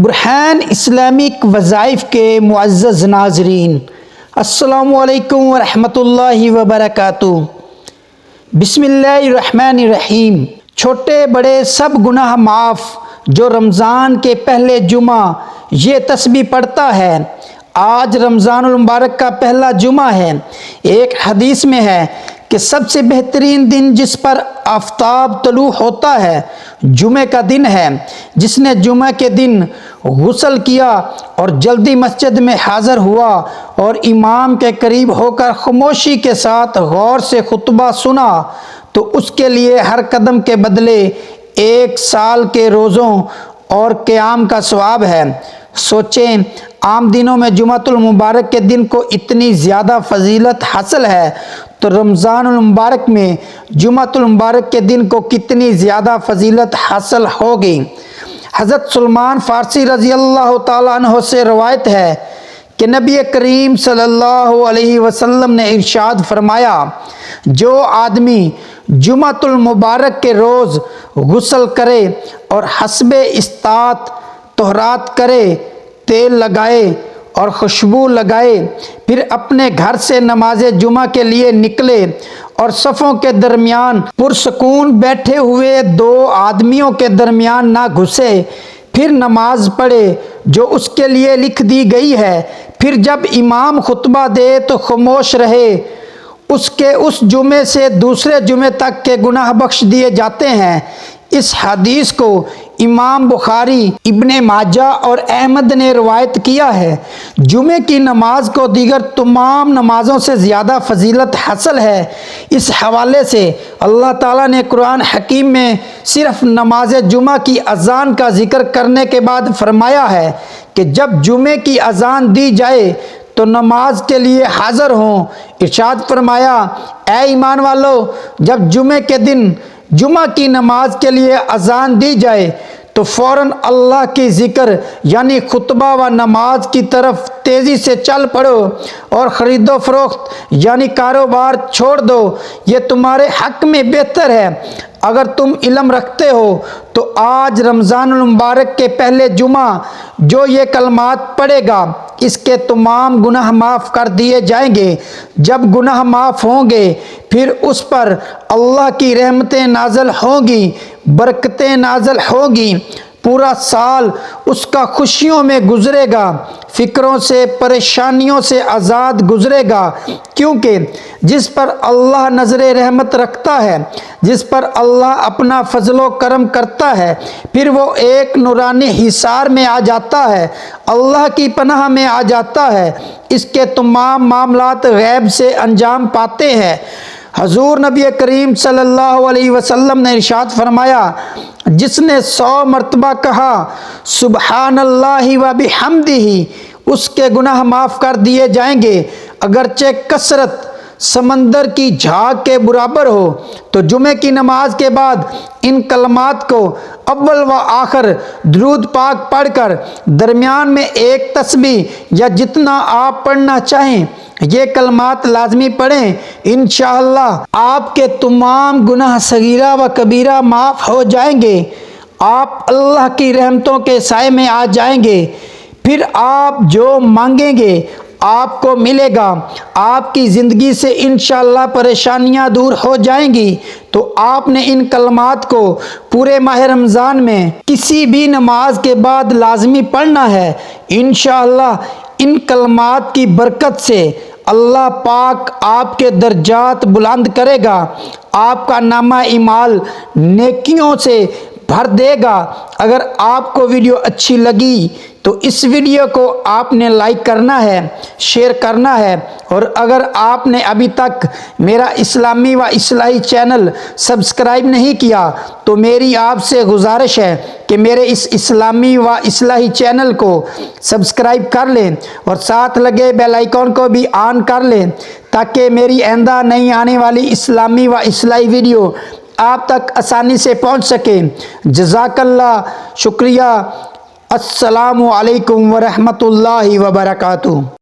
برہان Islamic وظائف کے معزز ناظرین، السلام علیکم ورحمۃ اللہ وبرکاتہ۔ بسم اللہ الرحمن الرحیم۔ چھوٹے بڑے سب گناہ معاف جو رمضان کے پہلے جمعہ یہ تسبیح پڑھتا ہے۔ آج رمضان المبارک کا پہلا جمعہ ہے۔ ایک حدیث میں ہے کہ سب سے بہترین دن جس پر آفتاب طلوع ہوتا ہے جمعہ کا دن ہے۔ جس نے جمعہ کے دن غسل کیا اور جلدی مسجد میں حاضر ہوا اور امام کے قریب ہو کر خاموشی کے ساتھ غور سے خطبہ سنا تو اس کے لیے ہر قدم کے بدلے 1 سال کے روزوں اور قیام کا ثواب ہے۔ سوچیں، عام دنوں میں جمعۃ المبارک کے دن کو اتنی زیادہ فضیلت حاصل ہے تو رمضان المبارک میں جمعۃ المبارک کے دن کو کتنی زیادہ فضیلت حاصل ہوگی۔ حضرت سلمان فارسی رضی اللہ تعالیٰ عنہ سے روایت ہے کہ نبی کریم صلی اللہ علیہ وسلم نے ارشاد فرمایا، جو آدمی جمعۃ المبارک کے روز غسل کرے اور حسب استطاعت طہارت کرے، تیل لگائے اور خوشبو لگائے، پھر اپنے گھر سے نماز جمعہ کے لیے نکلے اور صفوں کے درمیان پرسکون بیٹھے ہوئے 2 آدمیوں کے درمیان نہ گھسے، پھر نماز پڑھے جو اس کے لیے لکھ دی گئی ہے، پھر جب امام خطبہ دے تو خاموش رہے، اس کے اس جمعے سے دوسرے جمعے تک کے گناہ بخش دیے جاتے ہیں۔ اس حدیث کو امام بخاری، ابن ماجہ اور احمد نے روایت کیا ہے۔ جمعے کی نماز کو دیگر تمام نمازوں سے زیادہ فضیلت حاصل ہے۔ اس حوالے سے اللہ تعالیٰ نے قرآن حکیم میں صرف نماز جمعہ کی اذان کا ذکر کرنے کے بعد فرمایا ہے کہ جب جمعے کی اذان دی جائے تو نماز کے لیے حاضر ہوں۔ ارشاد فرمایا، اے ایمان والو، جب جمعے کے دن جمعہ کی نماز کے لیے اذان دی جائے تو فوراً اللہ کی ذکر یعنی خطبہ و نماز کی طرف تیزی سے چل پڑو اور خرید و فروخت یعنی کاروبار چھوڑ دو، یہ تمہارے حق میں بہتر ہے۔ اگر تم علم رکھتے ہو تو آج رمضان المبارک کے پہلے جمعہ جو یہ کلمات پڑھے گا اس کے تمام گناہ معاف کر دیے جائیں گے۔ جب گناہ معاف ہوں گے پھر اس پر اللہ کی رحمتیں نازل ہوں گی، برکتیں نازل ہوں گی، پورا سال اس کا خوشیوں میں گزرے گا، فکروں سے پریشانیوں سے آزاد گزرے گا، کیونکہ جس پر اللہ نظر رحمت رکھتا ہے، جس پر اللہ اپنا فضل و کرم کرتا ہے، پھر وہ ایک نورانی حصار میں آ جاتا ہے، اللہ کی پناہ میں آ جاتا ہے، اس کے تمام معاملات غیب سے انجام پاتے ہیں۔ حضور نبی کریم صلی اللہ علیہ وسلم نے ارشاد فرمایا، جس نے 100 مرتبہ کہا سبحان اللہ و بحمدہ، اس کے گناہ معاف کر دیے جائیں گے، اگرچہ کثرت سمندر کی جھاگ کے برابر ہو۔ تو جمعے کی نماز کے بعد ان کلمات کو اول و آخر درود پاک پڑھ کر درمیان میں ایک تسبیح یا جتنا آپ پڑھنا چاہیں یہ کلمات لازمی پڑھیں، انشاءاللہ آپ کے تمام گناہ صغیرہ و کبیرہ معاف ہو جائیں گے، آپ اللہ کی رحمتوں کے سائے میں آ جائیں گے، پھر آپ جو مانگیں گے آپ کو ملے گا، آپ کی زندگی سے انشاءاللہ پریشانیاں دور ہو جائیں گی۔ تو آپ نے ان کلمات کو پورے ماہ رمضان میں کسی بھی نماز کے بعد لازمی پڑھنا ہے۔ انشاءاللہ ان کلمات کی برکت سے اللہ پاک آپ کے درجات بلند کرے گا، آپ کا نامہ اعمال نیکیوں سے بھر دے گا۔ اگر آپ کو ویڈیو اچھی لگی تو اس ویڈیو کو آپ نے لائک کرنا ہے، شیئر کرنا ہے، اور اگر آپ نے ابھی تک میرا اسلامی و اصلاحی چینل سبسکرائب نہیں کیا تو میری آپ سے گزارش ہے کہ میرے اس اسلامی و اصلاحی چینل کو سبسکرائب کر لیں اور ساتھ لگے بیل آئیکن کو بھی آن کر لیں تاکہ میری آئندہ نئی آنے والی اسلامی و اصلاحی ویڈیو آپ تک آسانی سے پہنچ سکے۔ جزاک اللہ، شکریہ۔ السلام علیکم ورحمۃ اللہ وبرکاتہ۔